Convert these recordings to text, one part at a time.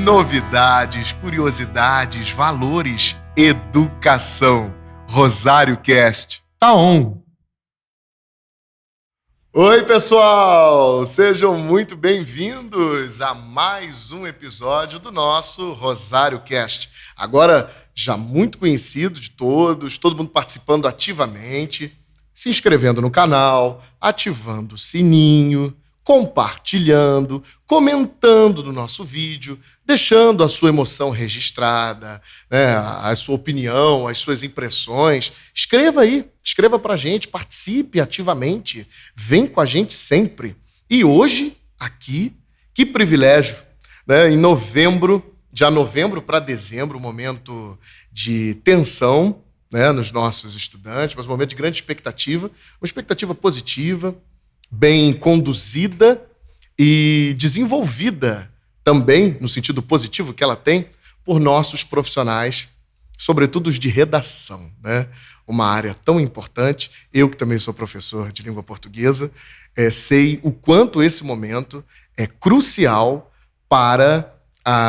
Novidades, curiosidades, valores, educação. Rosário Cast tá on. Oi, pessoal! Sejam muito bem-vindos a mais um episódio do nosso Rosário Cast. Agora, já muito conhecido de todos, todo mundo participando ativamente, se inscrevendo no canal, ativando o sininho, compartilhando, comentando no nosso vídeo, deixando a sua emoção registrada, né, a sua opinião, as suas impressões. Escreva aí, escreva pra gente, participe ativamente, vem com a gente sempre. E hoje, aqui, que privilégio, né, em novembro, já novembro para dezembro, um momento de tensão, né, nos nossos estudantes, mas um momento de grande expectativa, uma expectativa positiva, bem conduzida e desenvolvida também, no sentido positivo que ela tem, por nossos profissionais, sobretudo os de redação, né? Uma área tão importante. Eu, que também sou professor de língua portuguesa, sei o quanto esse momento é crucial para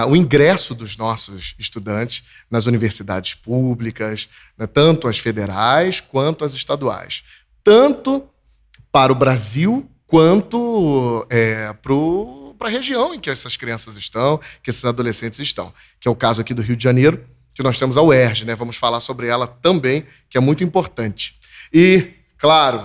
o ingresso dos nossos estudantes nas universidades públicas, né? Tanto as federais quanto as estaduais. Tanto para o Brasil, quanto para a região em que essas crianças estão, que esses adolescentes estão, que é o caso aqui do Rio de Janeiro, que nós temos a UERJ, né? Vamos falar sobre ela também, que é muito importante. E, claro,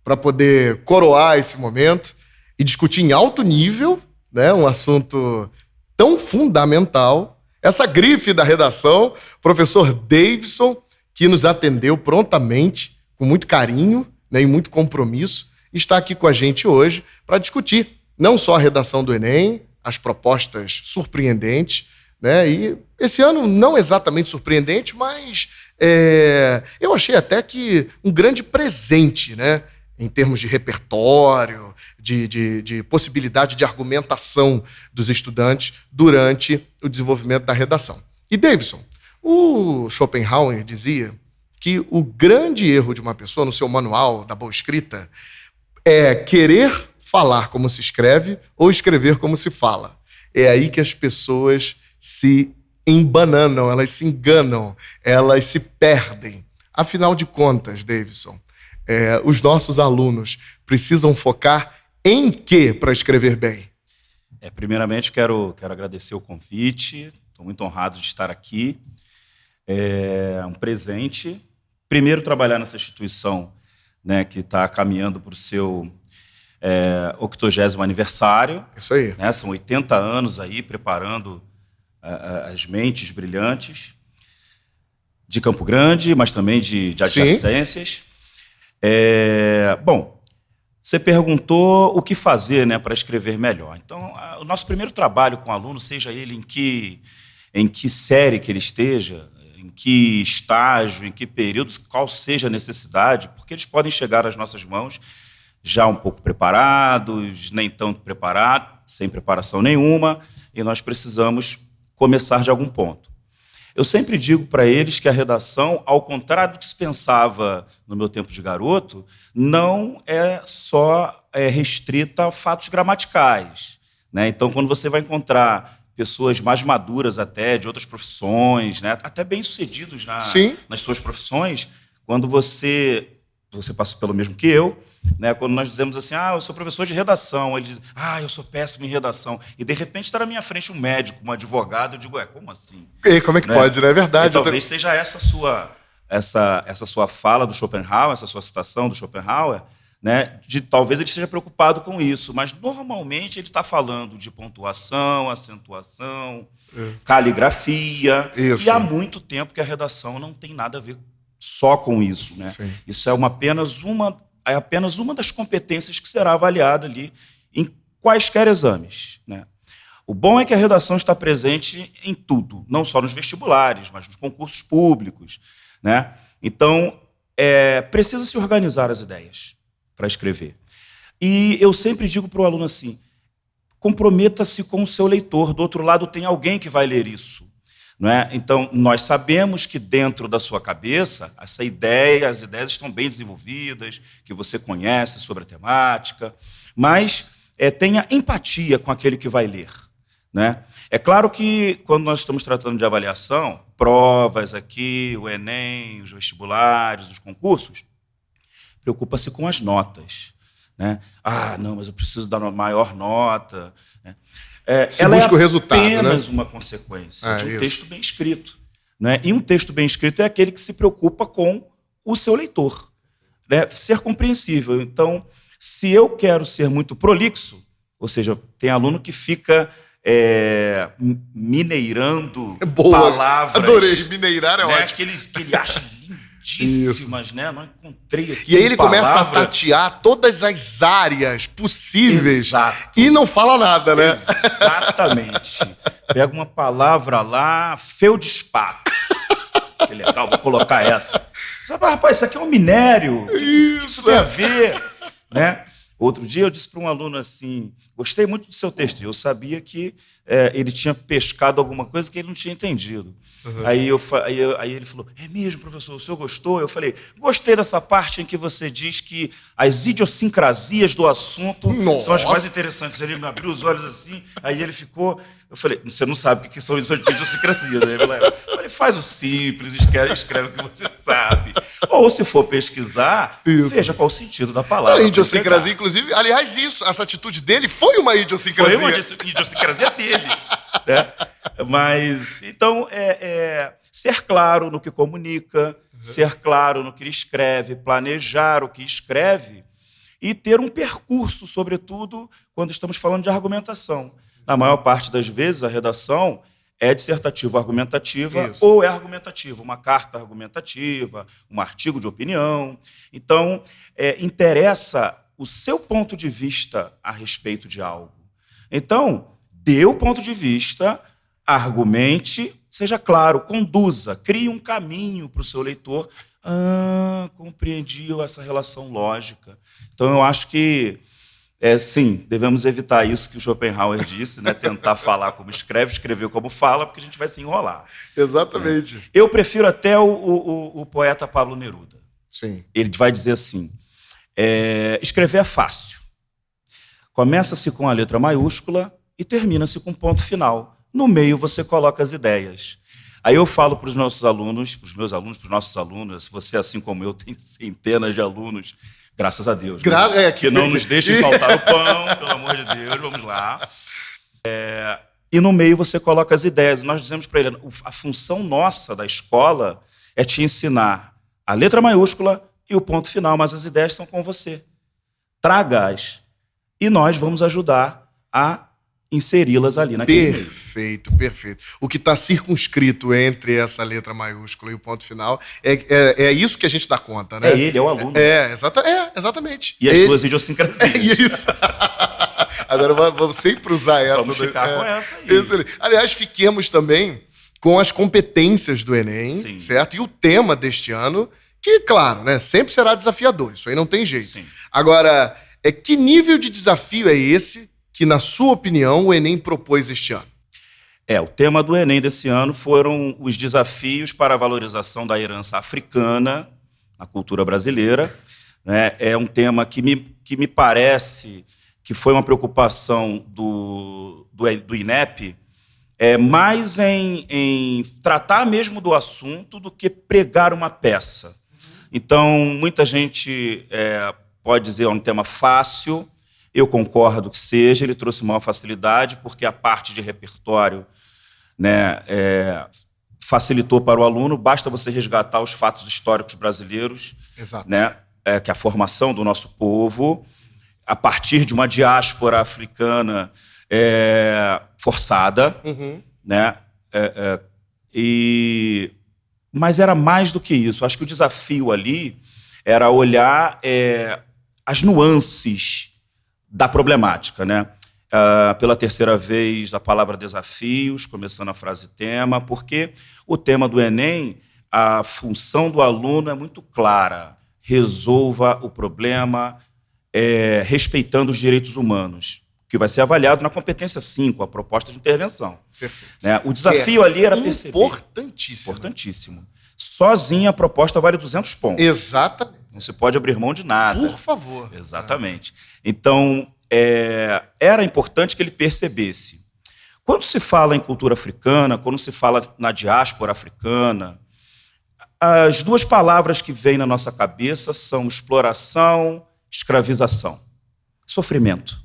para poder coroar esse momento e discutir em alto nível, né, um assunto tão fundamental, essa grife da redação, professor Davidson, que nos atendeu prontamente, com muito carinho, né, e muito compromisso, está aqui com a gente hoje para discutir não só a redação do Enem, as propostas surpreendentes, né, e esse ano não exatamente surpreendente, mas eu achei até que um grande presente, né, em termos de repertório, de possibilidade de argumentação dos estudantes durante o desenvolvimento da redação. E, Davidson, o Schopenhauer dizia que o grande erro de uma pessoa no seu manual da boa escrita é querer falar como se escreve ou escrever como se fala. É aí que as pessoas se embananam, elas se enganam, elas se perdem. Afinal de contas, Davidson, os nossos alunos precisam focar em quê para escrever bem? Primeiramente, quero agradecer o convite, estou muito honrado de estar aqui. É um presente. Primeiro, trabalhar nessa instituição, né, que está caminhando para o seu 80º aniversário. Isso aí. Né, são 80 anos aí preparando as mentes brilhantes de Campo Grande, mas também de adjacências. Bom, você perguntou o que fazer, né, para escrever melhor. Então, o nosso primeiro trabalho com o aluno, seja ele em que série que ele esteja, em que estágio, em que período, qual seja a necessidade, porque eles podem chegar às nossas mãos já um pouco preparados, nem tanto preparados, sem preparação nenhuma, e nós precisamos começar de algum ponto. Eu sempre digo para eles que a redação, ao contrário do que se pensava no meu tempo de garoto, não é só restrita a fatos gramaticais, né? Então, quando você vai encontrar pessoas mais maduras até, de outras profissões, né, até bem-sucedidos nas suas profissões, quando você passou pelo mesmo que eu, né, quando nós dizemos assim, eu sou professor de redação, ele diz, eu sou péssimo em redação, e de repente está na minha frente um médico, um advogado, eu digo, como assim? E como é que pode, né? É verdade. E talvez seja essa sua fala do Schopenhauer, essa sua citação do Schopenhauer, né, talvez ele esteja preocupado com isso, mas normalmente ele está falando de pontuação, acentuação, caligrafia, Isso. E há muito tempo que a redação não tem nada a ver só com isso, né? Sim. Isso é apenas uma das competências que será avaliada ali em quaisquer exames, né? O bom é que a redação está presente em tudo, não só nos vestibulares, mas nos concursos públicos, né? Então, precisa se organizar as ideias para escrever. E eu sempre digo para o aluno assim, comprometa-se com o seu leitor, do outro lado tem alguém que vai ler isso. Não é? Então, nós sabemos que dentro da sua cabeça, as ideias estão bem desenvolvidas, que você conhece sobre a temática, mas tenha empatia com aquele que vai ler. né? É claro que, quando nós estamos tratando de avaliação, provas aqui, o Enem, os vestibulares, os concursos, preocupa-se com as notas, né? Ah, não, mas eu preciso dar uma maior nota, né? Ela busca o resultado, é apenas né? uma consequência de um isso. texto bem escrito, né? E um texto bem escrito é aquele que se preocupa com o seu leitor, né? Ser compreensível. Então, se eu quero ser muito prolixo, ou seja, tem aluno que fica mineirando palavras. Adorei, mineirar é né? ótimo. Aqueles que ele acha lindíssimas, né? Não encontrei aqui. E aí ele começa a palavra. tatear todas as áreas possíveis. Exato. E não fala nada, né? Exatamente. Pega uma palavra lá, feldspato. Que legal, vou colocar essa. Rapaz, isso aqui é um minério. O que isso tem a ver? Né? Outro dia eu disse para um aluno assim, gostei muito do seu texto. Eu sabia que ele tinha pescado alguma coisa que ele não tinha entendido. Uhum. Aí ele falou, é mesmo, professor, o senhor gostou? Eu falei, gostei dessa parte em que você diz que as idiosincrasias do assunto são as mais interessantes. Ele me abriu os olhos assim, aí ele ficou... Eu falei, você não sabe o que são idiosincrasias. Ele falou, faz o simples, escreve o que você sabe. Ou, se for pesquisar, veja qual o sentido da palavra. A idiosincrasia, inclusive, aliás, essa atitude dele foi uma idiosincrasia. Foi uma idiosincrasia dele. Né? Mas, então, ser claro no que comunica, ser claro no que escreve, planejar o que escreve e ter um percurso, sobretudo, quando estamos falando de argumentação. Na maior parte das vezes, a redação é dissertativo-argumentativa ou é argumentativa, uma carta argumentativa, um artigo de opinião. Então, interessa o seu ponto de vista a respeito de algo. Então, dê o ponto de vista, argumente, seja claro, conduza, crie um caminho para o seu leitor. Compreendi essa relação lógica. Então, eu acho que sim, devemos evitar isso que o Schopenhauer disse, né? Tentar falar como escreve, escrever como fala, porque a gente vai se enrolar. Exatamente. Eu prefiro até o poeta Pablo Neruda. Sim. Ele vai dizer assim, escrever é fácil. Começa-se com a letra maiúscula e termina-se com ponto final. No meio você coloca as ideias. Aí eu falo para os nossos alunos, para os meus alunos, para os nossos alunos, se você, assim como eu, tem centenas de alunos, graças a Deus. Né? Que não nos deixem faltar o pão, pelo amor de Deus, vamos lá. E no meio você coloca as ideias. Nós dizemos para ele, a função nossa da escola é te ensinar a letra maiúscula e o ponto final, mas as ideias são com você. Traga-as e nós vamos ajudar a inseri-las ali naquele meio. Perfeito. O que está circunscrito entre essa letra maiúscula e o ponto final é isso que a gente dá conta, né? É o aluno. Exatamente. E as suas idiosincrasias. Isso. Agora vamos sempre usar essa. Vamos ficar com essa aí. Excelente. Aliás, fiquemos também com as competências do Enem, Sim. certo? E o tema deste ano, que, claro, né, sempre será desafiador. Isso aí não tem jeito. Sim. Agora, que nível de desafio é esse que, na sua opinião, o Enem propôs este ano? O tema do Enem desse ano foram os desafios para a valorização da herança africana na cultura brasileira. Né? É um tema que me parece que foi uma preocupação do INEP, mais em tratar mesmo do assunto do que pregar uma peça. Então, muita gente pode dizer que é um tema fácil. Eu concordo que seja, ele trouxe maior facilidade, porque a parte de repertório, né, facilitou para o aluno, basta você resgatar os fatos históricos brasileiros, Exato. Né, que é a formação do nosso povo, a partir de uma diáspora africana forçada, né, mas era mais do que isso. Acho que o desafio ali era olhar as nuances da problemática, né? Pela terceira vez, a palavra desafios, começando a frase tema, porque o tema do Enem, a função do aluno é muito clara. Resolva o problema respeitando os direitos humanos, que vai ser avaliado na competência 5, a proposta de intervenção. Perfeito. Né? O desafio ali era perceber... Importantíssimo. Sozinha a proposta vale 200 pontos. Exatamente. Não se pode abrir mão de nada. Por favor. Exatamente. Então, era importante que ele percebesse Quando se fala em cultura africana, quando se fala na diáspora africana, as duas palavras que vêm na nossa cabeça são exploração, escravização, sofrimento,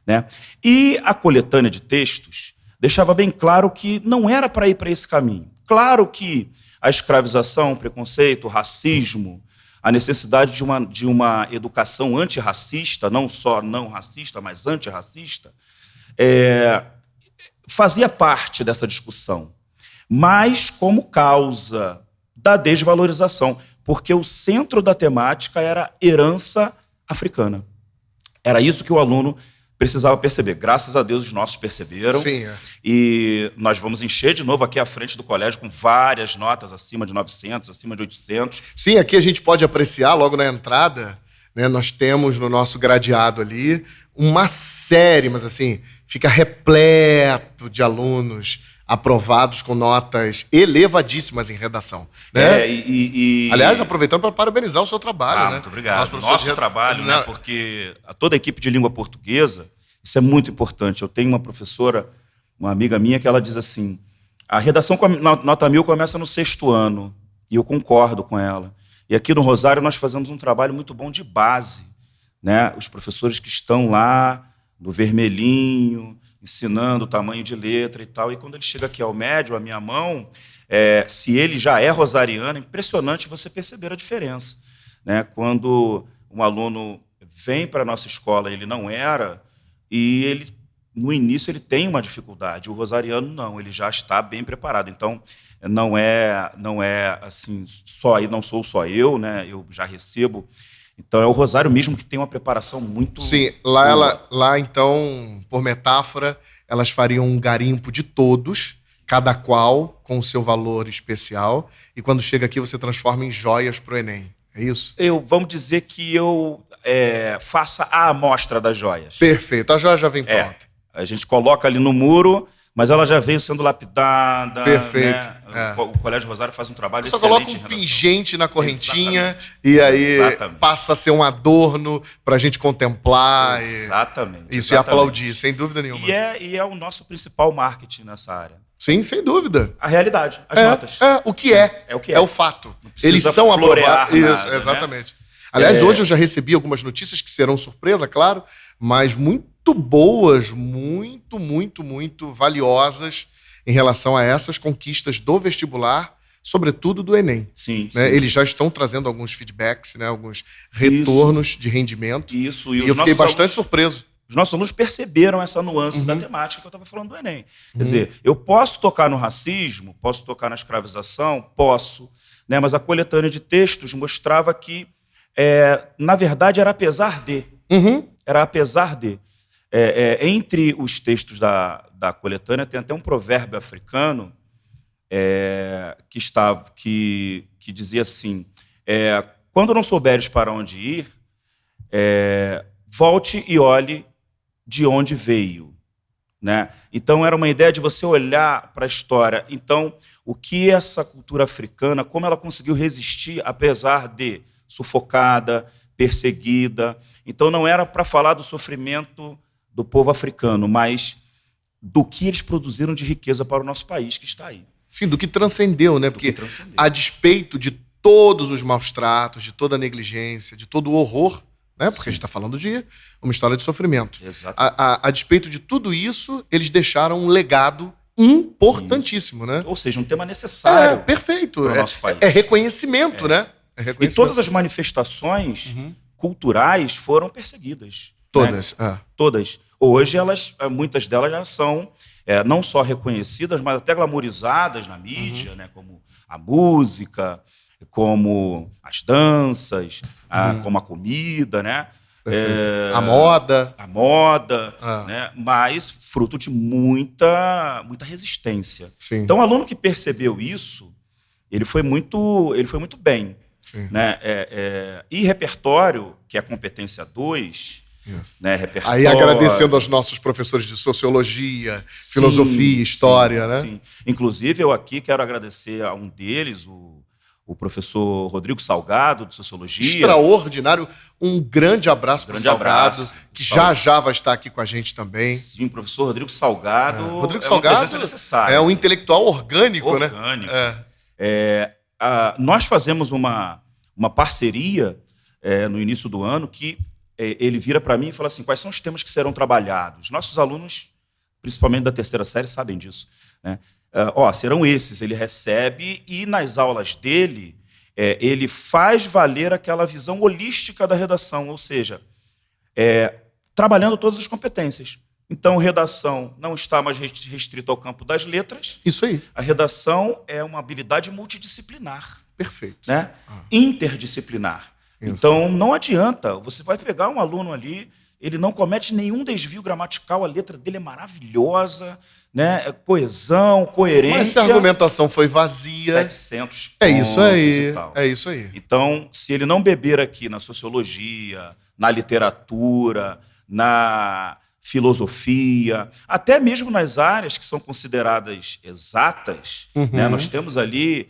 né? E a coletânea de textos deixava bem claro que não era para ir para esse caminho. Claro que a escravização, o preconceito, o racismo, a necessidade de uma educação antirracista, não só não racista, mas antirracista, fazia parte dessa discussão, mas como causa da desvalorização, porque o centro da temática era herança africana. Era isso que o aluno precisava perceber. Graças a Deus, os nossos perceberam. Sim, E nós vamos encher de novo aqui à frente do colégio com várias notas acima de 900, acima de 800. Sim, aqui a gente pode apreciar logo na entrada, né, nós temos no nosso gradeado ali uma série, mas assim, fica repleto de alunos aprovados com notas elevadíssimas em redação. Né? Aliás, aproveitando para parabenizar o seu trabalho. Né? Muito obrigado. Nosso trabalho, né? Porque toda a equipe de língua portuguesa, isso é muito importante. Eu tenho uma professora, uma amiga minha, que ela diz assim, a redação com nota 1000 começa no 6º ano, e eu concordo com ela. E aqui no Rosário nós fazemos um trabalho muito bom de base. Né? Os professores que estão lá, no vermelhinho, ensinando o tamanho de letra e tal, e quando ele chega aqui ao médio, a minha mão, se ele já é rosariano, é impressionante você perceber a diferença. Né? Quando um aluno vem para a nossa escola, ele não era, e ele, no início ele tem uma dificuldade, o rosariano não, ele já está bem preparado. Então, não é assim, não sou só eu, né? Eu já recebo. Então, é o Rosário mesmo que tem uma preparação muito... Sim, lá então, por metáfora, elas fariam um garimpo de todos, cada qual com o seu valor especial, e quando chega aqui você transforma em joias para o Enem. É isso? Vamos dizer que eu faça a amostra das joias. Perfeito, a joia já vem pronta. A gente coloca ali no muro, mas ela já veio sendo lapidada. Perfeito. Né? O Colégio Rosário faz um trabalho excelente. Só coloca um pingente na correntinha. Exatamente. E aí Exatamente. passa a ser um adorno para a gente contemplar. Exatamente. Isso, e aplaudir, sem dúvida nenhuma. E é o nosso principal marketing nessa área. Sim, sem dúvida. A realidade, as notas. O que é. É o que é. É o fato. Eles Precisa são florear aprovados. nada, Isso, né? exatamente. Aliás, hoje eu já recebi algumas notícias que serão surpresa, claro, mas muito boas, muito, muito, muito valiosas em relação a essas conquistas do vestibular, sobretudo do Enem. Sim, Né? sim, Eles já estão trazendo alguns feedbacks, né? Alguns retornos de rendimento. Isso. E eu fiquei bastante surpreso. Os nossos alunos perceberam essa nuance da temática que eu estava falando do Enem. Quer dizer, eu posso tocar no racismo, posso tocar na escravização, posso, né? Mas a coletânea de textos mostrava que, na verdade, era apesar de. Era apesar de. Entre os textos da coletânea tem até um provérbio africano que dizia assim, quando não souberes para onde ir, volte e olhe de onde veio. Né? Então, era uma ideia de você olhar para a história. Então, o que essa cultura africana, como ela conseguiu resistir, apesar de sufocada, perseguida. Então, não era para falar do sofrimento do povo africano, mas do que eles produziram de riqueza para o nosso país, que está aí. Sim, do que transcendeu, né? Porque, a despeito de todos os maus tratos, de toda a negligência, de todo o horror, né? Porque a gente está falando de uma história de sofrimento. A despeito de tudo isso, eles deixaram um legado importantíssimo, né? Ou seja, um tema necessário. Perfeito. Para o nosso país. É reconhecimento, né? E todas as manifestações culturais foram perseguidas. Todas. Né? Todas. Hoje, muitas delas já são não só reconhecidas, mas até glamorizadas na mídia, né? Como a música, como as danças, como a comida, né? A moda. A moda, né? Mas fruto de muita resistência. Sim. Então, o aluno que percebeu isso, ele foi muito bem. Né? E repertório, que é a competência 2, né? Repertório... Aí agradecendo aos nossos professores de sociologia, filosofia, história, né? Sim. Inclusive, eu aqui quero agradecer a um deles, o o professor Rodrigo Salgado, de Sociologia. Extraordinário. Um grande abraço para o Salgado, que já vai estar aqui com a gente também. Sim, o professor Rodrigo Salgado. Rodrigo Salgado é um intelectual orgânico, né? Nós fazemos uma parceria no início do ano que ele vira para mim e fala assim, quais são os temas que serão trabalhados? Nossos alunos, principalmente da terceira série, sabem disso, né? Serão esses. Ele recebe e nas aulas dele ele faz valer aquela visão holística da redação, ou seja, trabalhando todas as competências. Então, redação não está mais restrita ao campo das letras. Isso aí. A redação é uma habilidade multidisciplinar. Perfeito. Né? Interdisciplinar. Isso. Então, não adianta. Você vai pegar um aluno ali, ele não comete nenhum desvio gramatical, a letra dele é maravilhosa, né? Coesão, coerência. Mas se a argumentação foi vazia... 700 pontos é isso aí, e tal. É isso aí. Então, se ele não beber aqui na sociologia, na literatura, na filosofia, até mesmo nas áreas que são consideradas exatas, né? Nós temos ali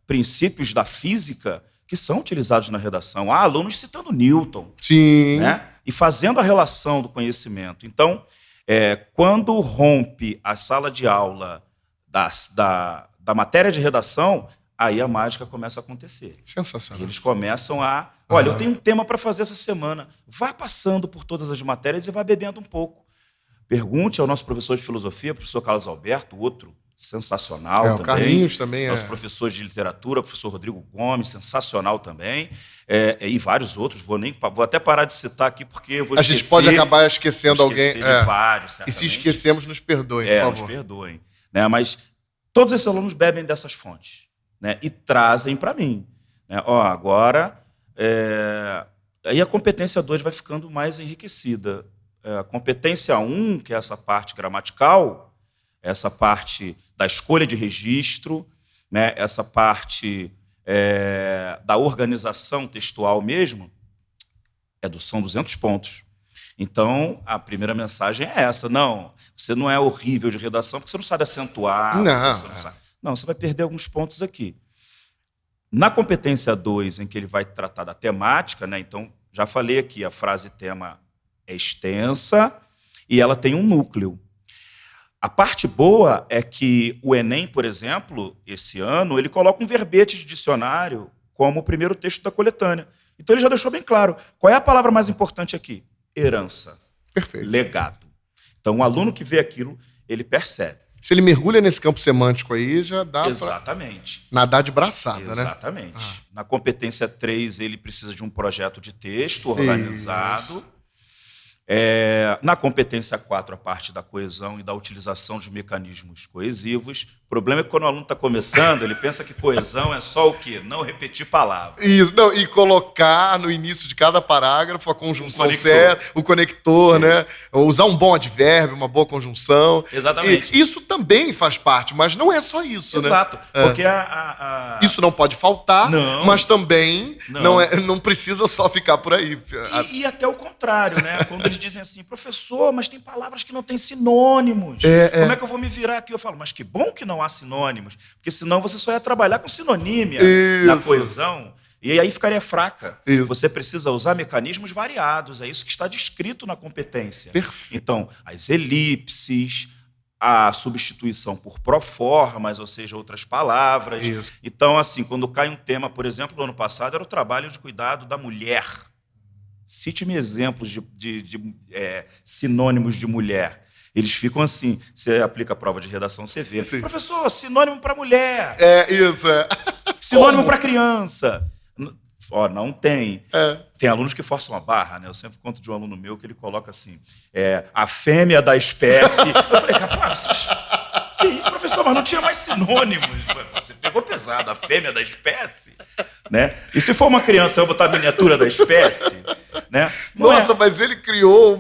princípios da física que são utilizados na redação. Há alunos citando Newton. Sim. Né? E fazendo a relação do conhecimento. Então, quando rompe a sala de aula da matéria de redação, aí a mágica começa a acontecer. Sensacional. E eles começam a... Olha, eu tenho um tema para fazer essa semana. Vá passando por todas as matérias e vá bebendo um pouco. Pergunte ao nosso professor de filosofia, professor Carlos Alberto, outro sensacional também. O Carlinhos também Nosso professor de literatura, professor Rodrigo Gomes, sensacional também. E vários outros. Vou até parar de citar aqui, porque eu vou esquecer. A gente pode acabar esquecendo alguém. De vários, certamente. E se esquecemos, nos perdoem, por favor. Nos perdoem. Né? Mas todos esses alunos bebem dessas fontes, né? E trazem para mim. Né? Agora, aí a competência 2 vai ficando mais enriquecida. A competência 1, que é essa parte gramatical, essa parte da escolha de registro, né? Essa parte da organização textual mesmo, são 200 pontos. Então, a primeira mensagem é essa. Não, você não é horrível de redação porque você não sabe acentuar. Não, você vai perder alguns pontos aqui. Na competência 2, em que ele vai tratar da temática, né? Então, já falei aqui, a frase tema é extensa e ela tem um núcleo. A parte boa é que o Enem, por exemplo, esse ano, ele coloca um verbete de dicionário como o primeiro texto da coletânea. Então ele já deixou bem claro. Qual é a palavra mais importante aqui? Herança. Perfeito. Legado. Então o aluno que vê aquilo, ele percebe. Se ele mergulha nesse campo semântico aí, já dá para nadar de braçada, né? Exatamente. Na competência 3, ele precisa de um projeto de texto organizado. Isso. Na competência 4, a parte da coesão e da utilização de mecanismos coesivos. O problema é que quando o aluno está começando, ele pensa que coesão é só o quê? Não repetir palavras. Isso, não, e colocar no início de cada parágrafo a conjunção certa, o conector, né? Usar um bom advérbio, uma boa conjunção. Exatamente. E isso também faz parte, mas não é só isso, Exato, né? Porque isso não pode faltar, mas também não precisa só ficar por aí. E até o contrário, né? Quando eles dizem assim, professor, mas tem palavras que não têm sinônimos. Como é que eu vou me virar aqui? Eu falo, mas que bom que não há sinônimos, porque senão você só ia trabalhar com sinonímia na coesão, e aí ficaria fraca. Isso. Você precisa usar mecanismos variados, é isso que está descrito na competência. Perfeito. Então, as elipses, a substituição por proformas, ou seja, outras palavras. Isso. Então, assim, quando cai um tema, por exemplo, no ano passado, era o trabalho de cuidado da mulher. Cite-me exemplos de sinônimos de mulher. Eles ficam assim, você aplica a prova de redação, você vê. Sim. Professor, sinônimo para mulher. Isso. Sinônimo para criança. Não tem. Tem alunos que forçam a barra, né? Eu sempre conto de um aluno meu que ele coloca assim, a fêmea da espécie. Eu falei, rapaz, professor, mas não tinha mais sinônimos. Você pegou pesado, a fêmea da espécie, né? E se for uma criança, eu vou botar a miniatura da espécie, né? Nossa, mas ele criou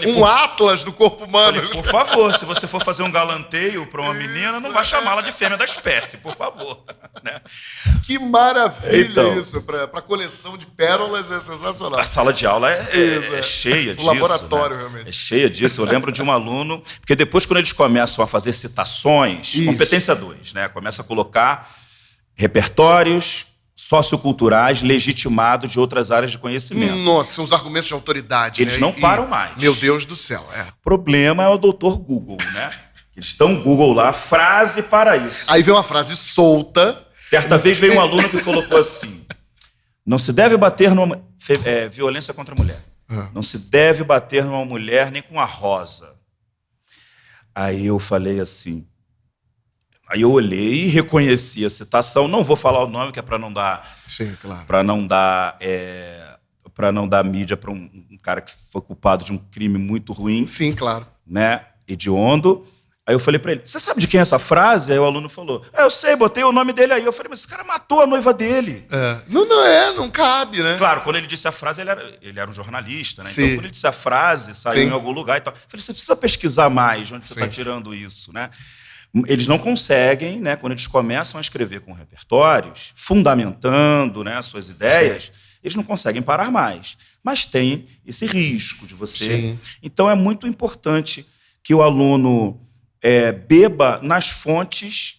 um atlas do corpo humano. Falei, por favor, se você for fazer um galanteio para uma menina, não vai chamá-la de fêmea da espécie, por favor. Né? Que maravilha isso. Para coleção de pérolas é sensacional. A sala de aula é cheia disso. O laboratório, né? realmente. É cheia disso. Eu lembro de um aluno, porque depois quando eles começam a fazer citações, competência 2, né? Começa a colocar repertórios socioculturais legitimados de outras áreas de conhecimento. Nossa, são os argumentos de autoridade. Eles não param mais. Meu Deus do céu, O problema é o doutor Google, né? Eles estão no Google lá, frase para isso. Aí vem uma frase solta. Certa vez veio um aluno que colocou assim: não se deve bater numa... violência contra a mulher. Não se deve bater numa mulher nem com a rosa. Aí eu falei assim... Aí eu olhei e reconheci a citação. Não vou falar o nome, que é para não dar... Sim, claro. Para não dar mídia para um cara que foi culpado de um crime muito ruim. Sim, claro. Né? Hediondo. Aí eu falei pra ele, você sabe de quem é essa frase? Aí o aluno falou, eu sei, botei o nome dele aí. Eu falei, mas esse cara matou a noiva dele. Não cabe, né? Claro, quando ele disse a frase, ele era um jornalista, né? Sim. Então, quando ele disse a frase, saiu em algum lugar e tal. Eu falei, você precisa pesquisar mais de onde você está tirando isso, né? Eles não conseguem, né? Quando eles começam a escrever com repertórios, fundamentando, né, suas ideias, eles não conseguem parar mais. Mas tem esse risco de você... Sim. Então, é muito importante que o aluno... beba nas fontes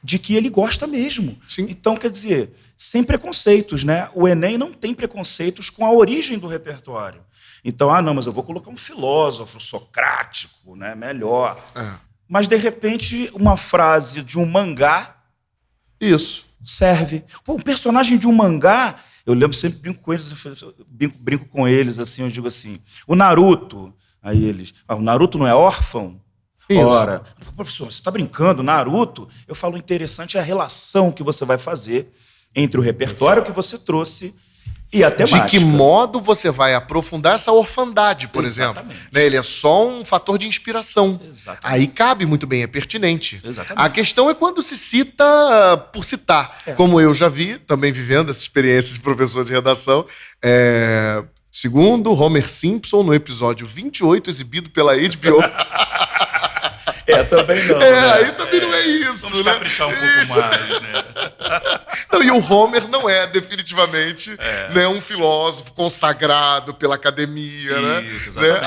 de que ele gosta mesmo. Sim. Então, quer dizer, sem preconceitos, né? O Enem não tem preconceitos com a origem do repertório. Então, não, mas eu vou colocar um filósofo socrático, né? Melhor. Mas, de repente, uma frase de um mangá... Isso. Serve. Pô, um personagem de um mangá... Eu lembro, sempre brinco com eles, brinco com eles, assim, eu digo assim, o Naruto... Aí eles... o Naruto não é órfão? Isso. Ora, professor, você está brincando, Naruto? Eu falo, interessante é a relação que você vai fazer entre o repertório que você trouxe e a temática. De que modo você vai aprofundar essa orfandade, por exemplo? Né? Ele é só um fator de inspiração. Exatamente. Aí cabe muito bem, é pertinente. Exatamente. A questão é quando se cita por citar. Como eu já vi, também vivendo essa experiência de professor de redação, segundo Homer Simpson, no episódio 28, exibido pela HBO... também não. Aí também não é isso, vamos né? caprichar um pouco mais, né? Não, e o Homer não é definitivamente né, um filósofo consagrado pela academia, isso, né?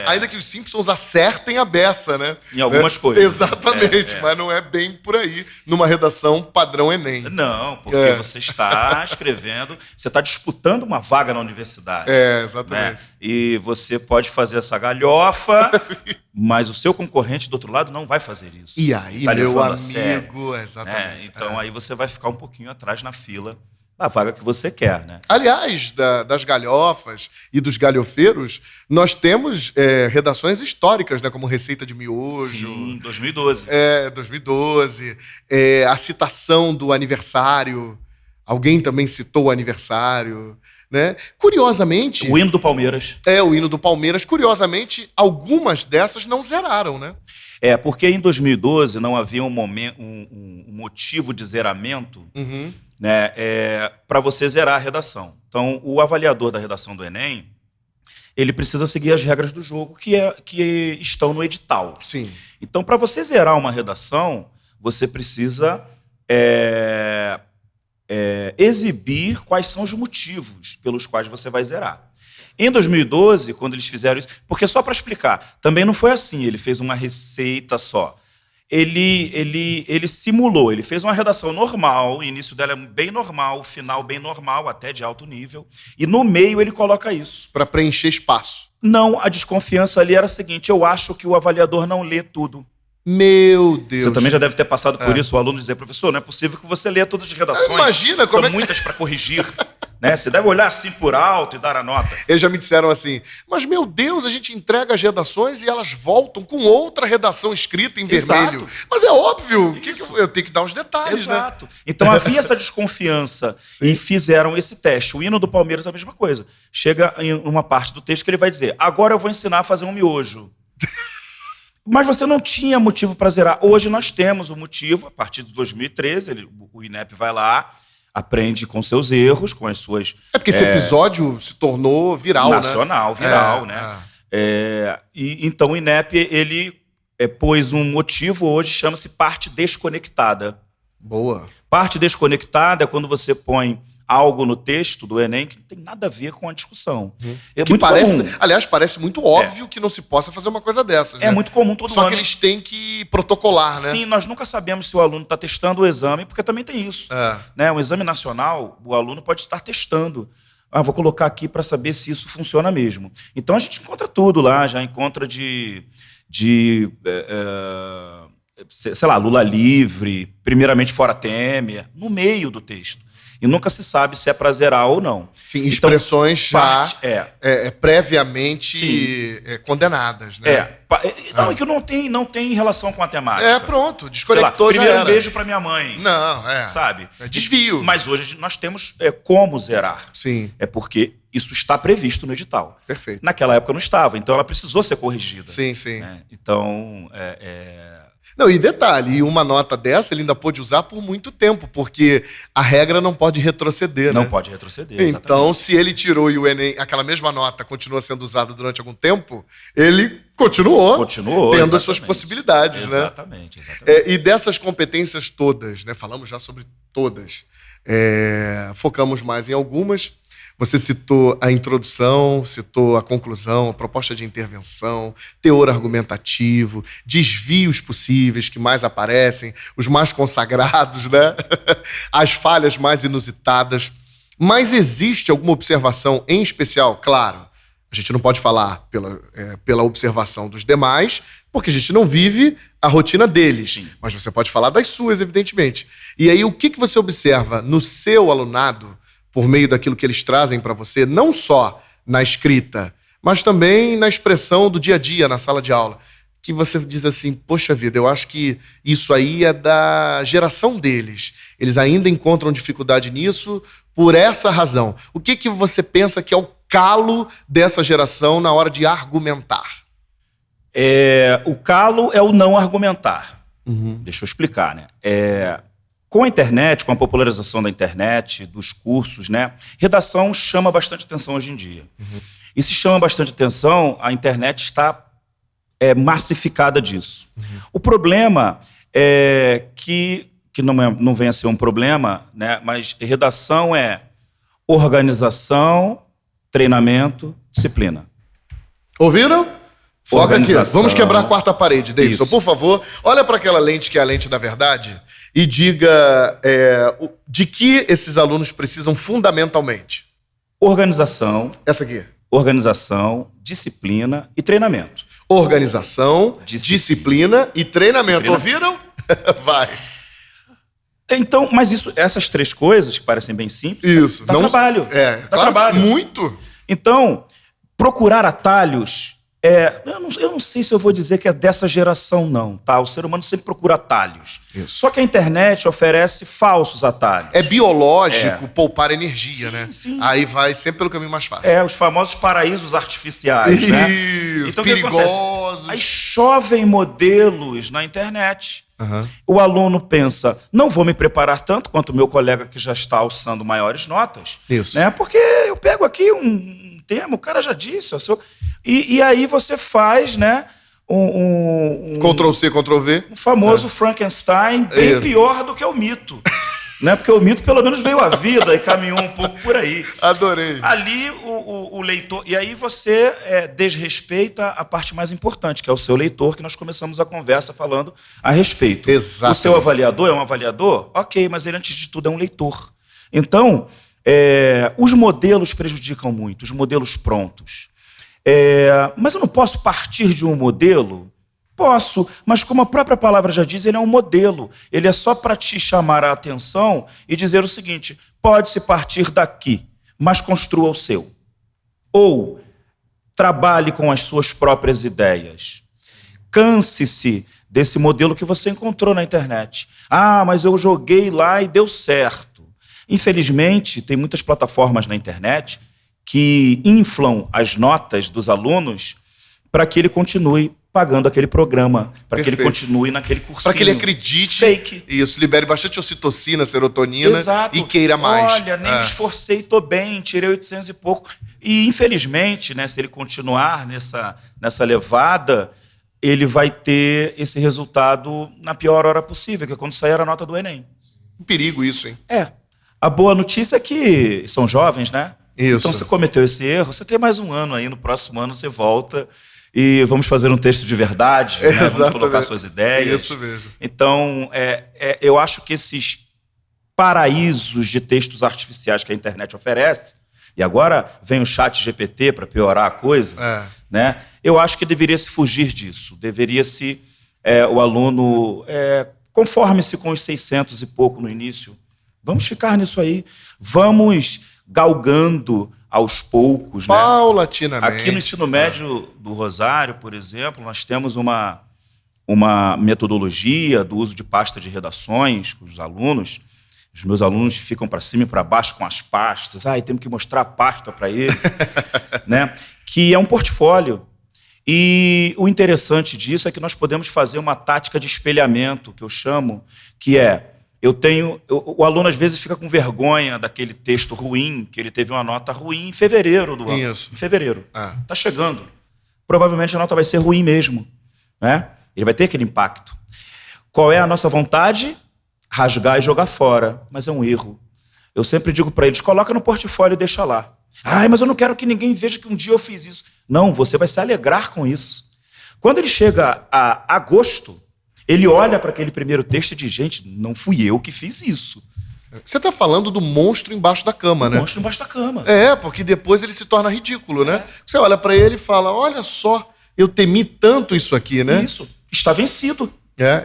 Ainda que os Simpsons acertem a beça, né? Em algumas coisas. Exatamente, mas não é bem por aí numa redação padrão Enem. Não, porque você está escrevendo, você está disputando uma vaga na universidade. Exatamente. Né? E você pode fazer essa galhofa, mas o seu concorrente do outro lado não vai fazer isso. E aí, tá meu amigo, exatamente. Então aí você vai ficar um pouquinho atrás na fila da vaga que você quer, né? Aliás, das galhofas e dos galhofeiros, nós temos redações históricas, né? Como Receita de Miojo. Sim, 2012. 2012. A citação do aniversário. Alguém também citou o aniversário. Né? Curiosamente... O hino do Palmeiras. O hino do Palmeiras. Curiosamente, algumas dessas não zeraram, né? Porque em 2012 não havia um motivo de zeramento né, para você zerar a redação. Então, o avaliador da redação do Enem, ele precisa seguir as regras do jogo que estão no edital. Sim. Então, para você zerar uma redação, você precisa... exibir quais são os motivos pelos quais você vai zerar. Em 2012, quando eles fizeram isso... Porque só para explicar, também não foi assim, ele fez uma receita só. Ele simulou, ele fez uma redação normal, o início dela é bem normal, o final bem normal, até de alto nível, e no meio ele coloca isso. Para preencher espaço. Não, a desconfiança ali era a seguinte, eu acho que o avaliador não lê tudo. Meu Deus. Você também já deve ter passado por isso, o aluno dizer, professor, não é possível que você leia todas as redações. Imagina como são muitas para corrigir. Né? Você deve olhar assim por alto e dar a nota. Eles já me disseram assim, mas meu Deus, a gente entrega as redações e elas voltam com outra redação escrita em vermelho. Mas é óbvio que eu tenho que dar os detalhes, Exato. Né? Então havia essa desconfiança e fizeram esse teste. O hino do Palmeiras é a mesma coisa. Chega em uma parte do texto que ele vai dizer, agora eu vou ensinar a fazer um miojo. Mas você não tinha motivo para zerar. Hoje nós temos o motivo, a partir de 2013, o INEP vai lá, aprende com seus erros, com as suas... porque esse episódio se tornou viral, nacional, viral, né? E então o INEP, ele pôs um motivo hoje, chama-se parte desconectada. Boa. Parte desconectada é quando você põe algo no texto do Enem que não tem nada a ver com a discussão. É Que muito parece, comum. aliás, parece muito óbvio que não se possa fazer uma coisa dessas, né? É muito comum todo Só ano. que eles têm que protocolar, né? Sim, nós nunca sabemos se o aluno está testando o exame, porque também tem isso. Né? Um exame nacional, o aluno pode estar testando. Vou colocar aqui para saber se isso funciona mesmo. Então, a gente encontra tudo lá, já encontra sei lá, Lula livre, primeiramente fora Temer, no meio do texto. E nunca se sabe se é para zerar ou não. Sim, expressões já previamente Sim. Condenadas, né? Não, é que não tem relação com a temática. Pronto, desconectou, lá, primeiro já era. beijo para minha mãe. Não, sabe? É desvio. Mas hoje nós temos como zerar. Sim. É porque isso está previsto no edital. Perfeito. Naquela época não estava, então ela precisou ser corrigida. Sim, sim. Né? Então, Não, e detalhe, uma nota dessa ele ainda pôde usar por muito tempo, porque a regra não pode retroceder, não né? pode retroceder, Então, exatamente. se ele tirou e o Enem, aquela mesma nota continua sendo usada durante algum tempo, ele continuou tendo as suas possibilidades, né? Exatamente. E dessas competências todas, né? Falamos já sobre todas. Focamos mais em algumas. Você citou a introdução, citou a conclusão, a proposta de intervenção, teor argumentativo, desvios possíveis que mais aparecem, os mais consagrados, né? As falhas mais inusitadas. Mas existe alguma observação em especial? Claro, a gente não pode falar pela observação dos demais, porque a gente não vive a rotina deles. Sim. Mas você pode falar das suas, evidentemente. E aí, o que você observa no seu alunado, por meio daquilo que eles trazem para você, não só na escrita, mas também na expressão do dia a dia, na sala de aula, que você diz assim, poxa vida, eu acho que isso aí é da geração deles. Eles ainda encontram dificuldade nisso por essa razão. O que você pensa que é o calo dessa geração na hora de argumentar? O calo é o não argumentar. Deixa eu explicar, né? Com a internet, com a popularização da internet, dos cursos, né? Redação chama bastante atenção hoje em dia. E se chama bastante atenção, a internet está massificada disso. O problema é que não vem a ser um problema, né? Mas redação é organização, treinamento, disciplina. Ouviram? Foca aqui. Vamos quebrar a quarta parede, Davidson. Isso. Por favor, olha para aquela lente que é a lente da verdade e diga de que esses alunos precisam fundamentalmente. Organização. Essa aqui. Organização, disciplina e treinamento. Organização, disciplina e treinamento. Ouviram? Vai. Então, mas essas três coisas, que parecem bem simples, isso, dá trabalho. Dá claro, trabalho. Muito. Então, procurar atalhos, eu não sei se eu vou dizer que é dessa geração, não, tá? O ser humano sempre procura atalhos. Isso. Só que a internet oferece falsos atalhos. É biológico poupar energia, sim, né? Sim. Aí vai sempre pelo caminho mais fácil. Os famosos paraísos artificiais, né? Isso, então, perigosos. Aí chovem modelos na internet. Uhum. O aluno pensa, não vou me preparar tanto quanto o meu colega que já está alçando maiores notas. Isso. Né? Porque eu pego aqui um tema, o cara já disse. E aí você faz, né, Ctrl-C, Ctrl-V. um famoso Frankenstein bem pior do que o mito. Né? Porque o mito pelo menos veio à vida e caminhou um pouco por aí. Adorei. Ali o leitor... E aí você desrespeita a parte mais importante, que é o seu leitor, que nós começamos a conversa falando a respeito. Exatamente. O seu avaliador é um avaliador? Ok, mas ele, antes de tudo, é um leitor. Então, os modelos prejudicam muito, os modelos prontos. Mas eu não posso partir de um modelo? Posso, mas como a própria palavra já diz, ele é um modelo. Ele é só para te chamar a atenção e dizer o seguinte, pode-se partir daqui, mas construa o seu. Ou trabalhe com as suas próprias ideias. Canse-se desse modelo que você encontrou na internet. Mas eu joguei lá e deu certo. Infelizmente, tem muitas plataformas na internet que inflam as notas dos alunos para que ele continue pagando aquele programa, para que ele continue naquele cursinho. Para que ele acredite. Fake. Isso, libere bastante ocitocina, serotonina. Exato. E queira mais. Olha, nem me esforcei, estou bem, tirei 800 e pouco. E, infelizmente, né, se ele continuar nessa levada, ele vai ter esse resultado na pior hora possível, que é quando sair a nota do Enem. Um perigo isso, hein? A boa notícia é que são jovens, né? Isso. Então, você cometeu esse erro, você tem mais um ano aí, no próximo ano você volta e vamos fazer um texto de verdade, né? Vamos colocar suas ideias. Isso mesmo. Então, eu acho que esses paraísos de textos artificiais que a internet oferece, e agora vem o chat GPT para piorar a coisa, né? Eu acho que deveria se fugir disso, deveria-se, o aluno, conforme-se com os 600 e pouco no início, vamos ficar nisso aí, vamos galgando aos poucos, né? Paulatinamente. Aqui no ensino médio do Rosário, por exemplo, nós temos uma metodologia do uso de pasta de redações com os alunos. Os meus alunos ficam para cima e para baixo com as pastas. Temos que mostrar a pasta para ele, né? Que é um portfólio. E o interessante disso é que nós podemos fazer uma tática de espelhamento, que eu chamo, que o aluno às vezes fica com vergonha daquele texto ruim, que ele teve uma nota ruim em fevereiro do ano. Isso. Em fevereiro. Está chegando. Provavelmente a nota vai ser ruim mesmo, né? Ele vai ter aquele impacto. Qual é a nossa vontade? Rasgar e jogar fora. Mas é um erro. Eu sempre digo para eles, coloca no portfólio e deixa lá. Mas eu não quero que ninguém veja que um dia eu fiz isso. Não, você vai se alegrar com isso. Quando ele chega a agosto, ele olha para aquele primeiro texto e diz, gente, não fui eu que fiz isso. Você está falando do monstro embaixo da cama, né? Monstro embaixo da cama. Porque depois ele se torna ridículo, né? Você olha para ele e fala, olha só, eu temi tanto isso aqui, né? Isso, está vencido.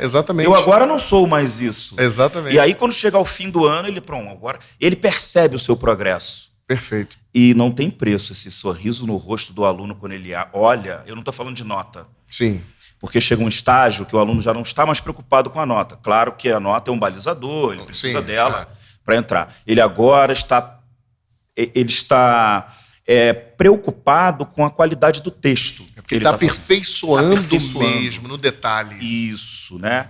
Exatamente. Eu agora não sou mais isso. Exatamente. E aí, quando chega ao fim do ano, agora ele percebe o seu progresso. Perfeito. E não tem preço esse sorriso no rosto do aluno quando ele olha. Eu não estou falando de nota. Sim. Porque chega um estágio que o aluno já não está mais preocupado com a nota. Claro que a nota é um balizador, ele precisa dela para entrar. Ele agora está preocupado com a qualidade do texto. Porque ele está aperfeiçoando mesmo, no detalhe. Isso, né?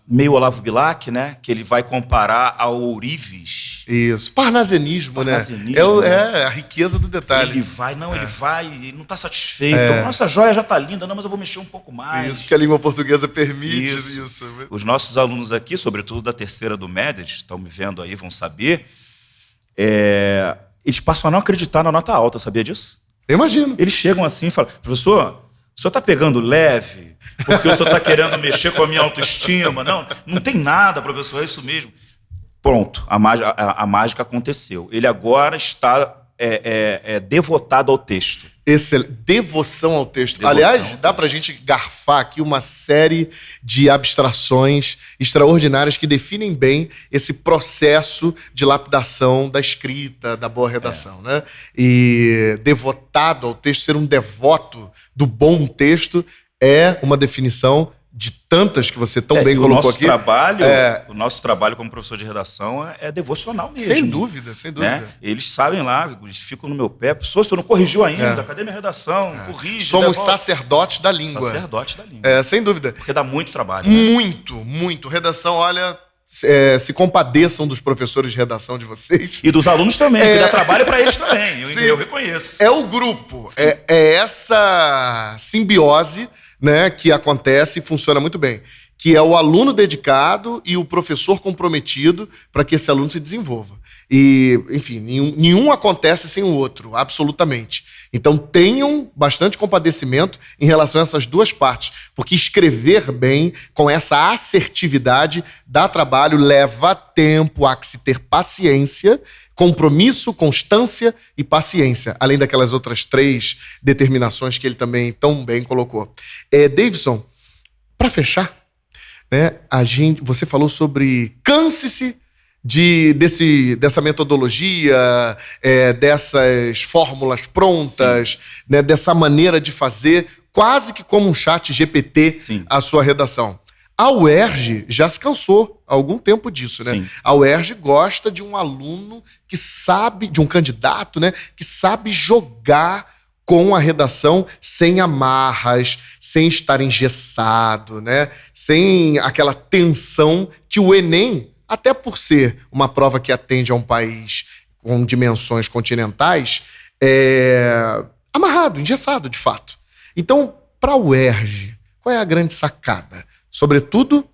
Meio Olavo Bilac, né? Que ele vai comparar ao ourives. Isso. Parnasianismo, né? É a riqueza do detalhe. Ele vai, ele não está satisfeito. Nossa joia já está linda, mas eu vou mexer um pouco mais. Isso, porque a língua portuguesa permite isso. Os nossos alunos aqui, sobretudo da terceira do MED, estão me vendo aí, vão saber, eles passam a não acreditar na nota alta, sabia disso? Eu imagino. Eles chegam assim e falam, professor, o senhor está pegando leve, porque o senhor está querendo mexer com a minha autoestima. Não tem nada, professor, é isso mesmo. Pronto, a mágica aconteceu. Ele agora está devotado ao texto. Devoção ao texto. Aliás, dá pra gente garfar aqui uma série de abstrações extraordinárias que definem bem esse processo de lapidação da escrita, da boa redação, né? E devotado ao texto, ser um devoto do bom texto, é uma definição de tantas que você tão bem colocou aqui. O nosso trabalho como professor de redação é devocional mesmo. Sem dúvida. Né? Eles sabem lá, eles ficam no meu pé. Professor, você não corrigiu ainda, cadê minha redação? Corrige. Somos sacerdotes da língua. Sacerdotes da língua. Sem dúvida. Porque dá muito trabalho. Né? Muito. Redação, olha... se compadeçam dos professores de redação de vocês. E dos alunos também, que dá trabalho para eles também. Eu reconheço. É o grupo. É essa simbiose, né, que acontece e funciona muito bem. Que é o aluno dedicado e o professor comprometido para que esse aluno se desenvolva. E, enfim, nenhum acontece sem o outro, absolutamente. Então tenham bastante compadecimento em relação a essas duas partes, porque escrever bem, com essa assertividade, dá trabalho, leva tempo, há que se ter paciência, compromisso, constância e paciência, além daquelas outras 3 determinações que ele também tão bem colocou. Davidson, para fechar, né, você falou sobre canse-se dessa metodologia, dessas fórmulas prontas, né, dessa maneira de fazer, quase que como um chat GPT, a sua redação. A UERJ já se cansou há algum tempo disso, né? Sim. A UERJ gosta de um aluno que sabe, de um candidato, né, que sabe jogar com a redação sem amarras, sem estar engessado, né? Sem aquela tensão que o Enem, até por ser uma prova que atende a um país com dimensões continentais, é amarrado, engessado, de fato. Então, para a UERJ, qual é a grande sacada? Sobretudo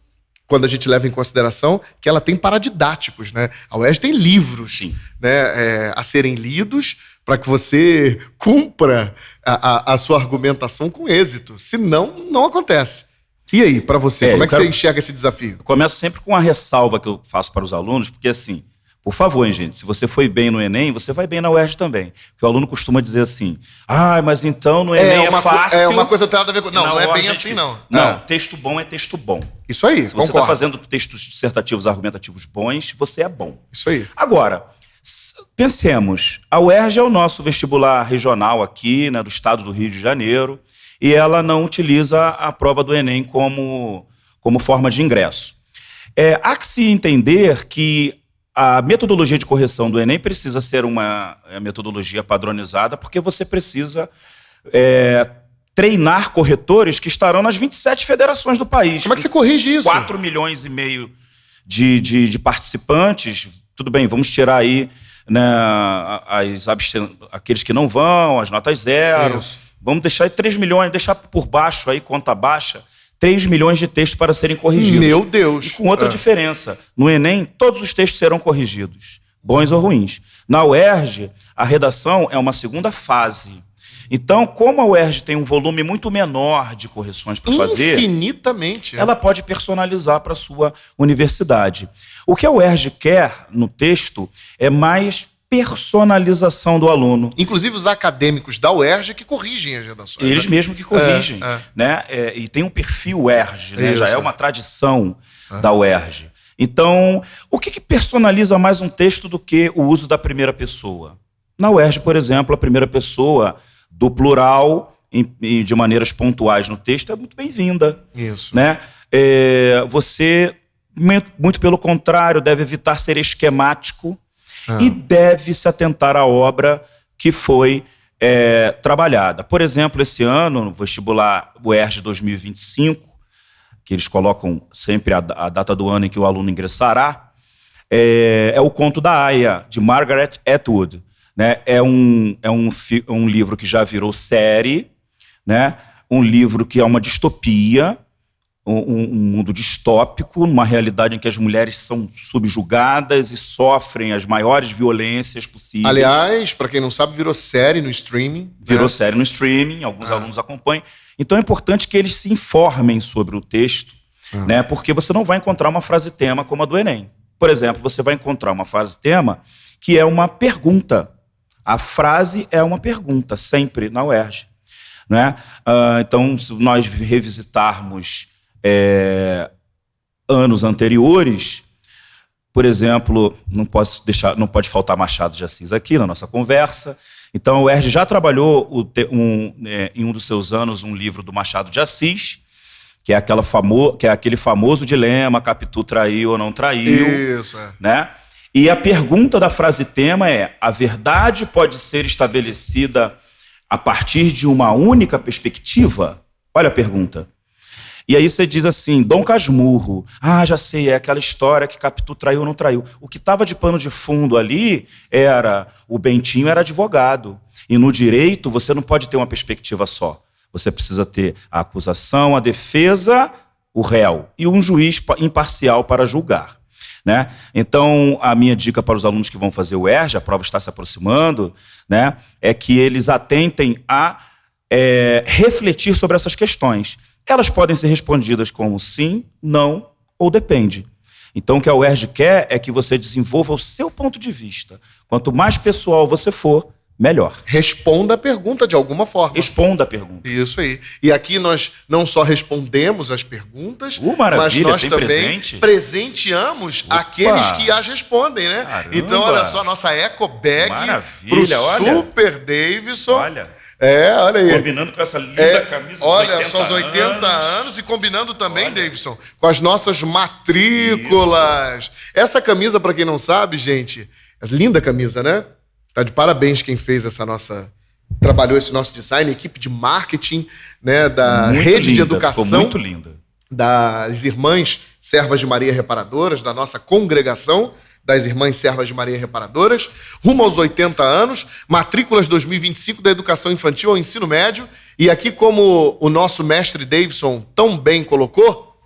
quando a gente leva em consideração que ela tem paradidáticos, né? A UERJ tem livros, né, a serem lidos para que você cumpra a sua argumentação com êxito. Senão, não acontece. E aí, para você, como é que você enxerga esse desafio? Eu começo sempre com uma ressalva que eu faço para os alunos, porque assim, por favor, hein, gente, se você foi bem no Enem, você vai bem na UERJ também. Porque o aluno costuma dizer assim, mas então no Enem é fácil. É uma coisa que tem nada a ver com... Não é bem assim, não. Não, texto bom é texto bom. Isso aí, se você está fazendo textos dissertativos, argumentativos bons, você é bom. Isso aí. Agora, pensemos, a UERJ é o nosso vestibular regional aqui, né, do estado do Rio de Janeiro, e ela não utiliza a prova do Enem como forma de ingresso. Há que se entender que a metodologia de correção do Enem precisa ser uma metodologia padronizada, porque você precisa treinar corretores que estarão nas 27 federações do país. Como é que você corrige isso? 4,5 milhões de participantes. Tudo bem, vamos tirar aí, né, aqueles que não vão, as notas zero. Isso. Vamos deixar aí 3 milhões, deixar por baixo aí, conta baixa, 3 milhões de textos para serem corrigidos. Meu Deus! E com outra diferença. No Enem, todos os textos serão corrigidos, bons ou ruins. Na UERJ, a redação é uma segunda fase. Então, como a UERJ tem um volume muito menor de correções para fazer... Infinitamente. Ela pode personalizar para a sua universidade. O que a UERJ quer no texto é mais personalização do aluno. Inclusive os acadêmicos da UERJ que corrigem as redações. Eles mesmos que corrigem. Né? E tem um perfil UERJ, né? Já é uma tradição da UERJ. Então, o que personaliza mais um texto do que o uso da primeira pessoa? Na UERJ, por exemplo, a primeira pessoa do plural de maneiras pontuais no texto é muito bem-vinda. Isso. Né? Você, muito pelo contrário, deve evitar ser esquemático e deve se atentar à obra que foi trabalhada. Por exemplo, esse ano, no vestibular UERJ 2025, que eles colocam sempre a data do ano em que o aluno ingressará, é o Conto da Aya, de Margaret Atwood. Né? É um livro que já virou série, né? Um livro que é uma distopia, um mundo distópico, numa realidade em que as mulheres são subjugadas e sofrem as maiores violências possíveis. Aliás, para quem não sabe, virou série no streaming. Virou série no streaming, alguns alunos acompanham. Então é importante que eles se informem sobre o texto, né? Porque você não vai encontrar uma frase-tema como a do Enem. Por exemplo, você vai encontrar uma frase-tema que é uma pergunta. A frase é uma pergunta, sempre, na UERJ. Né? Então, se nós revisitarmos anos anteriores, por exemplo, não pode faltar Machado de Assis aqui na nossa conversa. Então, a UERJ já trabalhou em um dos seus anos um livro do Machado de Assis, que é aquele famoso dilema, Capitu traiu ou não traiu. Isso, né? E a pergunta da frase-tema é: a verdade pode ser estabelecida a partir de uma única perspectiva? Olha a pergunta. E aí você diz assim, Dom Casmurro, já sei, é aquela história que Capitu traiu ou não traiu. O que estava de pano de fundo ali era, o Bentinho era advogado. E no direito você não pode ter uma perspectiva só. Você precisa ter a acusação, a defesa, o réu e um juiz imparcial para julgar. Né? Então, a minha dica para os alunos que vão fazer o UERJ, a prova está se aproximando, né, é que eles atentem a refletir sobre essas questões. Elas podem ser respondidas como sim, não ou depende. Então, o que a UERJ quer é que você desenvolva o seu ponto de vista. Quanto mais pessoal você for, melhor. Responda a pergunta de alguma forma. Responda a pergunta. Isso aí. E aqui nós não só respondemos as perguntas, mas nós também presenteamos aqueles que as respondem, né? Caramba. Então, olha só, nossa eco bag pro Super Davidson. Olha aí. Combinando com essa linda camisa. Olha, só os 80 anos e combinando também, Davidson, com as nossas matrículas. Isso. Essa camisa, para quem não sabe, gente, linda camisa, né? Tá de parabéns quem fez trabalhou esse nosso design, equipe de marketing, né, da muito rede linda, de educação. ficou muito linda. Das Irmãs Servas de Maria Reparadoras, da nossa congregação das Irmãs Servas de Maria Reparadoras, rumo aos 80 anos, matrículas 2025 da educação infantil ao ensino médio. E aqui, como o nosso mestre Davidson tão bem colocou,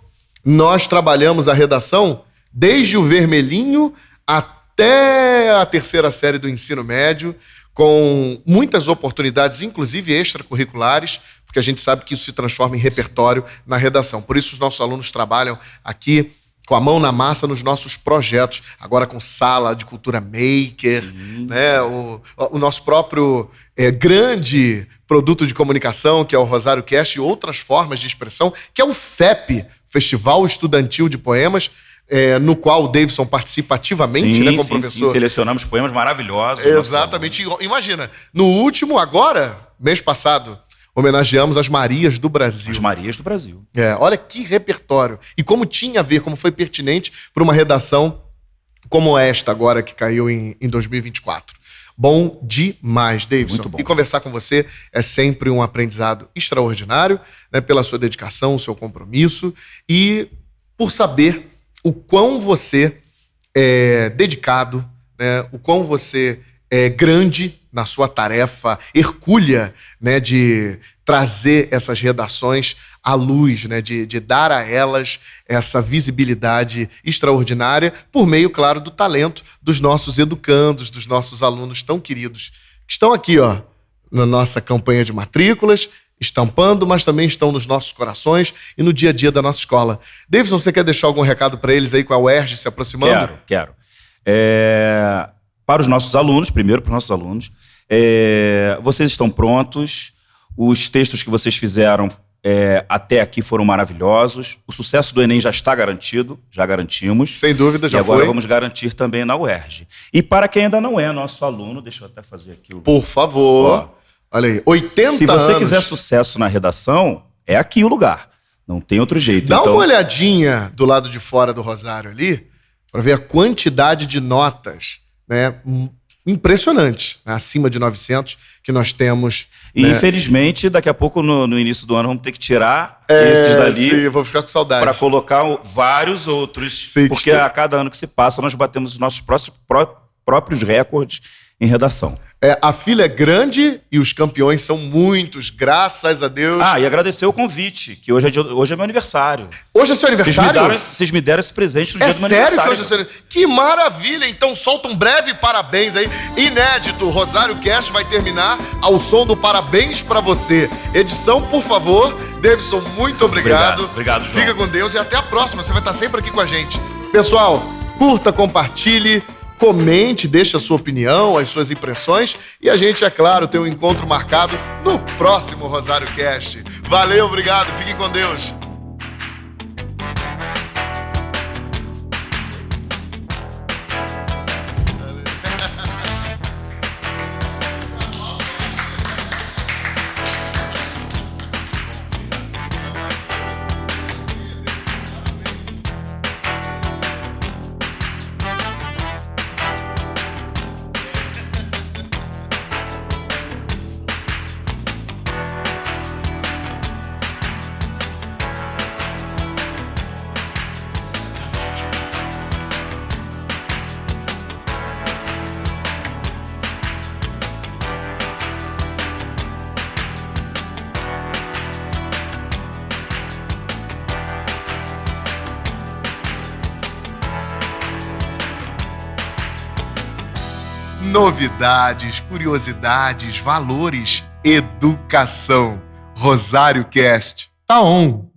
Nós trabalhamos a redação desde o vermelhinho até a 3ª série do ensino médio, com muitas oportunidades, inclusive extracurriculares, porque a gente sabe que isso se transforma em repertório na redação. Por isso os nossos alunos trabalham aqui com a mão na massa nos nossos projetos, agora com sala de cultura maker, né? O nosso próprio grande produto de comunicação, que é o Rosário Cast, e outras formas de expressão, que é o FEP, Festival Estudantil de Poemas, no qual o Davidson participa ativamente, né, como professor. Sim, selecionamos poemas maravilhosos. Exatamente. Imagina, no último, agora, mês passado, homenageamos as Marias do Brasil. As Marias do Brasil. Olha que repertório. E como tinha a ver, como foi pertinente para uma redação como esta agora, que caiu em 2024. Bom demais, Davidson. Muito bom. E conversar com você é sempre um aprendizado extraordinário, né, pela sua dedicação, o seu compromisso e por saber o quão você é dedicado, né, o quão você é grande na sua tarefa hercúlea, né, de trazer essas redações à luz, né, de dar a elas essa visibilidade extraordinária por meio, claro, do talento dos nossos educandos, dos nossos alunos tão queridos, que estão aqui, ó, na nossa campanha de matrículas, estampando, mas também estão nos nossos corações e no dia a dia da nossa escola. Davidson, você quer deixar algum recado para eles aí com a UERJ se aproximando? Quero. Para os nossos alunos, primeiro para os nossos alunos, vocês estão prontos, os textos que vocês fizeram até aqui foram maravilhosos, o sucesso do Enem já está garantido, já garantimos. Sem dúvida, já foi. E agora vamos garantir também na UERJ. E para quem ainda não é nosso aluno, deixa eu até fazer aqui o... Por favor. Ó, olha aí, 80 anos. Se você quiser sucesso na redação, é aqui o lugar. Não tem outro jeito. Dá uma olhadinha do lado de fora do Rosário ali, para ver a quantidade de notas, né, impressionante, né, acima de 900 que nós temos. E, né? Infelizmente, daqui a pouco, no início do ano, vamos ter que tirar esses dali. Sim, vou ficar com saudade. Para colocar vários outros. Sim, porque a cada ano que se passa, nós batemos os nossos próprios recordes em redação. A fila é grande e os campeões são muitos, graças a Deus. E agradecer o convite, que hoje é meu aniversário. Hoje é seu aniversário? Vocês me deram esse presente no dia do meu aniversário. aniversário. Que hoje é seu aniversário? Que maravilha! Então solta um breve parabéns aí. Inédito, Rosário Cast vai terminar ao som do parabéns pra você. Edição, por favor. Davidson, muito obrigado. Obrigado, João. Fica com Deus e até a próxima. Você vai estar sempre aqui com a gente. Pessoal, curta, compartilhe. Comente, deixe a sua opinião, as suas impressões e a gente, é claro, tem um encontro marcado no próximo Rosário Cast. Valeu, obrigado, fiquem com Deus. Novidades, curiosidades, valores, educação. Rosário Cast. Tá on!